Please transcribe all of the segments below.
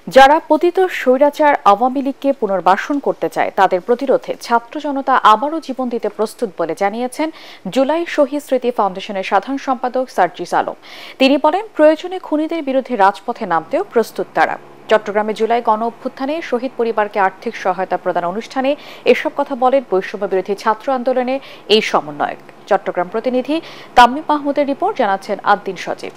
যারা পতিত স্বৈরাচার আওয়ামী লীগকে পুনর্বাসন করতে চায় তাদের প্রতিরোধে ছাত্র জনতা আবারও জীবন দিতে প্রস্তুত বলে জানিয়েছেন জুলাই শহীদ স্মৃতি ফাউন্ডেশনের সাধারণ সম্পাদক সার্জিস আলম। তিনি বলেন, প্রয়োজনে খুনিদের বিরুদ্ধে রাজপথে নামতেও প্রস্তুত তারা। চট্টগ্রামে জুলাই গণ অভ্যুত্থানে শহীদ পরিবারকে আর্থিক সহায়তা প্রদান অনুষ্ঠানে এসব কথা বলেন বৈষম্য বিরোধী ছাত্র আন্দোলনের এই সমন্বয়ক। চট্টগ্রাম প্রতিনিধি তামিম মাহমুদের রিপোর্ট, জানাচ্ছেন আদ্দিন সজীব।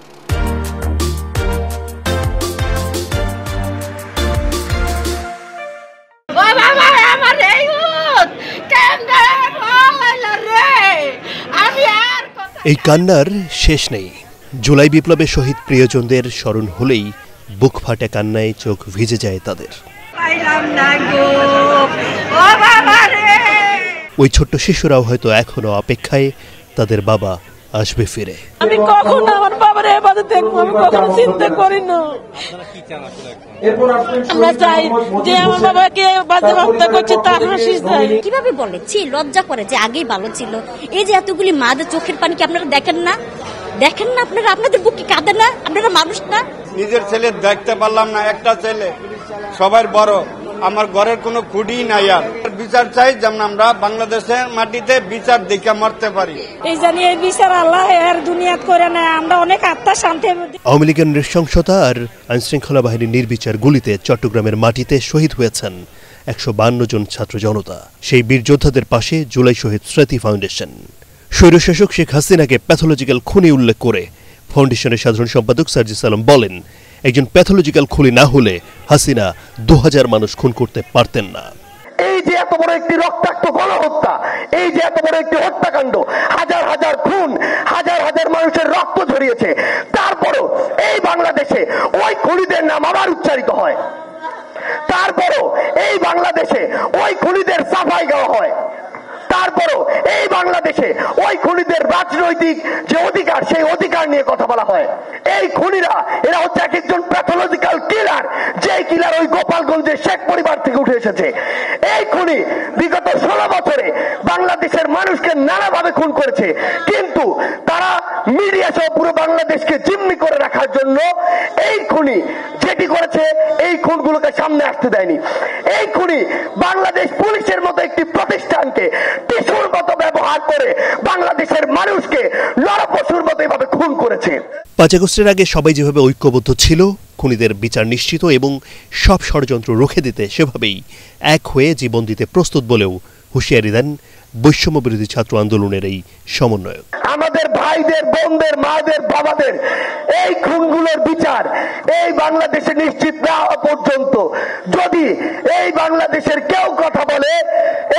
এই কান্নার শেষ নেই। জুলাই বিপ্লবে শহীদ প্রিয়জনদের স্মরণ হলেই বুক ফাটে কান্নায় চোখ ভিজে যায় তাদের। ওই ছোট্ট শিশুরাও হয়তো এখনো অপেক্ষায় তাদের বাবা আসবে ফিরে। আমি কখন আমার বাবার এবারে দেখবো, আমি কখনো চিন্তা করি না। আমরা চাই যে আমার বাবাকে বাজে হত্যা করছে তার হাসি চাই। কিভাবে বলে, ছি লজ্জা করে যে আগেই ভালো ছিল। এই যে এতগুলি মাদের চোখের পানি কি আপনারা দেখেন না? দেখেন না আপনারা? আপনাদের বুক কি কাঁদে না? আপনারা মানুষ না? নিজের ছেলে দেখতে পারলাম না, একটা ছেলে সবার বড়, আমার ঘরের কোনো খুঁটি নাই। আর বিচার চাই, যেমন আমরা বাংলাদেশের মাটিতে বিচার দেখে মরতে পারি। এই জানি এই বিচার আল্লাহ এর দুনিয়াত করে না, আমরা অনেক আত্মা শান্তি। আওয়ামী লীগের নৃশংসতা আর আইনশৃঙ্খলা বাহিনীর নির্বিচার গুলিতে চট্টগ্রামের মাটিতে শহীদ হয়েছেন 152 জন ছাত্র জনতা। সেই বীর যোদ্ধাদের পাশে জুলাই শহীদ স্মৃতি ফাউন্ডেশন। স্বৈরশাসক শেখ হাসিনাকে প্যাথোলজিক্যাল খুনি উল্লেখ করে ফাউন্ডেশনের সাধারণ সম্পাদক সার্জিস আলম বলেন, একজন প্যাথোলজিক্যাল খুনি না হলে হাসিনা 2000 মানুষ খুন করতে পারতেন না। এই যে এত বড় একটি রক্তাক্ত গণহত্যা, এই যে এত বড় একটি হত্যাকাণ্ড, হাজার হাজার খুন, হাজার হাজার মানুষের রক্ত ঝরিয়েছে, তারপরও এই বাংলাদেশে ওই খুনিদের নাম আবার উচ্চারিত হয়। তারপরও এই বাংলাদেশে ওই খুনিদের সাফাই গাওয়া হয়। তারপরও এই বাংলাদেশে ওই খুনিদের রাজনৈতিক যে অধিকার, সেই অধিকার নিয়ে কথা বলা হয়। এই খুনিরা এরা হচ্ছে এক একজন প্যাথোলজিক্যাল কিলার, যে কিলার ওই গোপালগঞ্জের শেখ পরিবার থেকে উঠে এসেছে। এই খুনি বিগত 16 বছরে বাংলাদেশের মানুষকে নানাভাবে খুন করেছে, কিন্তু তারা মিডিয়া সহ পুরো বাংলাদেশকে জিম্মি করে রাখার জন্য এই খুনি যেটি করেছে, এই খুনগুলোকে সামনে আসতে দেয়নি। এই খুনি বাংলাদেশ পুলিশের মতো একটি প্রতিষ্ঠানকে টিস্যুর মতো ব্যবহার করে বাংলাদেশের মানুষকে নরপশুর মতো এভাবে খুন করেছে। 5 আগস্টের আগে সবাই যেভাবে ঐক্যবদ্ধ ছিল খুনিদের বিচার নিশ্চিত এবং সব ষড়যন্ত্র রুখে দিতে, সেভাবেই এক হয়ে জীবন দিতে প্রস্তুত বলেও হুঁশিয়ারি দেন বৈষম্য বিরোধী ছাত্র আন্দোলনের এই সমন্বয়ক। আমাদের ভাইদের, বোনদের, মাদের, বাবাদের এই খুনগুলোর বিচার এই বাংলাদেশে নিশ্চিত না হওয়া পর্যন্ত যদি এই বাংলাদেশের কেউ কথা বলে,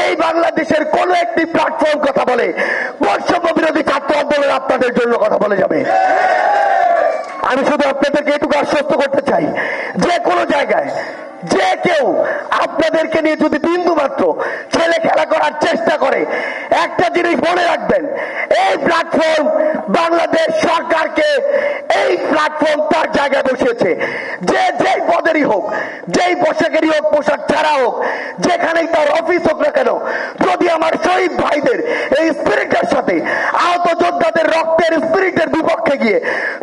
এই বাংলাদেশের কোন একটি প্ল্যাটফর্ম কথা বলে, বৈষম্য বিরোধী ছাত্র আন্দোলন আপনাদের জন্য কথা বলে যাবে। আমি শুধু আপনাদেরকে এটুকু আশ্বস্ত করতে চাই, যে কোনো জায়গায় যে কেউ আপনাদেরকে নিয়ে যদি বিন্দু মাত্র ছেলে খেলা করার চেষ্টা করে, একটা জিনিস মনে রাখবেন, এই প্ল্যাটফর্ম বাংলাদেশ সরকারকে এই প্ল্যাটফর্ম তার জায়গায় বসিয়েছে। যে যেই পদেরই হোক, যেই পোশাকেরই হোক, পোশাক ছাড়া হোক, যেখানেই তার অফিস হোক না কেন, যদি আমার শহীদ ভাইদের এই স্পিরিটের সাথে আহত যোদ্ধাদের রক্তের স্পিরিটের বিপক্ষে গিয়ে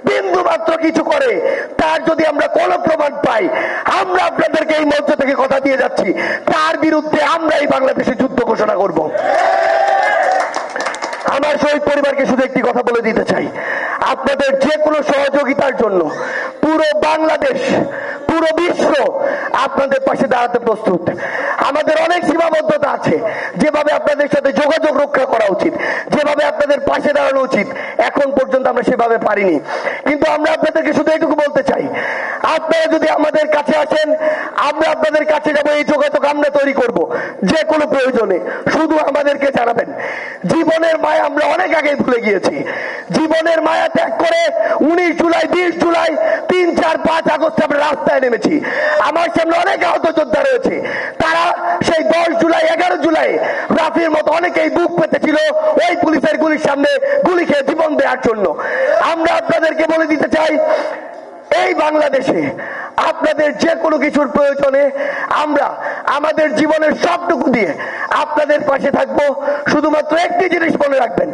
বিন্দু মাত্র কিছু করে, তার যদি আমরা কোনো প্রমাণ পাই, আমরা আপনাদেরকে এই মঞ্চ থেকে কথা দিয়ে যাচ্ছি, তার বিরুদ্ধে আমরা এই বাংলাদেশে যুদ্ধ ঘোষণা করব। আমার শহীদ পরিবারকে শুধু একটি কথা বলে দিতে চাই, আপনাদের যে কোনো সহযোগিতার জন্য পুরো বাংলাদেশ, পুরো বিশ্ব আপনাদের পাশে দাঁড়াতে প্রস্তুত। আমাদের অনেক সীমাবদ্ধতা আছে, যেভাবে আপনাদের সাথে যোগাযোগ রক্ষা করা উচিত, যেভাবে আপনাদের পাশে দাঁড়ানো উচিত, এখন পর্যন্ত আমরা সেভাবে পারিনি। কিন্তু আমরা আপনাদেরকে শুধু এটুকু বলতে চাই, আপনারা যদি আমাদের কাছে আসেন, আমরা আপনাদের কাছে যাবো, এই যোগাযোগ আমরা তৈরি করব। যে কোনো প্রয়োজনে শুধু আমাদেরকে জানাবেন। জীবনের মায়া আমরা অনেক আগে ভুলে গিয়েছি। জীবনের মায়া ত্যাগ করে 19 জুলাই, 20 জুলাই, 3, 4, 5 আগস্ট আমরা রাস্তায় নেমেছি। আমার সামনে অনেক আহত যোদ্ধা রয়েছে, তারা সেই 10 জুলাই, 11 জুলাই রাফির মতো অনেকেই বুক পেতেছিল ওই পুলিশের গুলির সামনে গুলি খেয়ে জীবন দেওয়ার জন্য। আমরা আপনাদেরকে বলে দিতে চাই, এই বাংলাদেশে আপনাদের যে কোনো কিছুর প্রয়োজনে আমরা আমাদের জীবনের সবটুকু দিয়ে আপনাদের পাশে থাকবো। শুধুমাত্র একটি জিনিস মনে রাখবেন,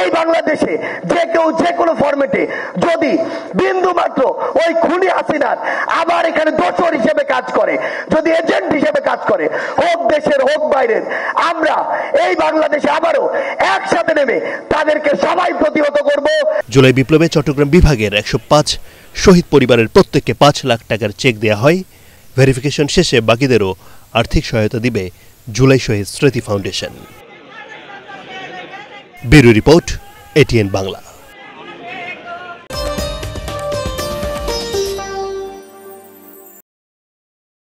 এই বাংলাদেশে যে কেউ যে কোনো ফরম্যাটে যদি বিন্দু মাত্র ওই খুনি হাসিনার আবার এখানে দোসর হিসেবে কাজ করে, যদি এজেন্ট হিসেবে কাজ করে, হোক দেশের হোক বাইরের, আমরা এই বাংলাদেশে আবারও একসাথে নেমে তাদেরকে সবাই প্রতিহত করব। জুলাই বিপ্লবে চট্টগ্রাম বিভাগের 105 শহীদ পরিবারের প্রত্যেককে 5 লাখ টাকার চেক দেয়া হয়। ভেরিফিকেশন শেষে বাকিদেরও আর্থিক সহায়তা দিবে জুলাই শহীদ স্মৃতি foundation. Bureau report, ATN Bangla.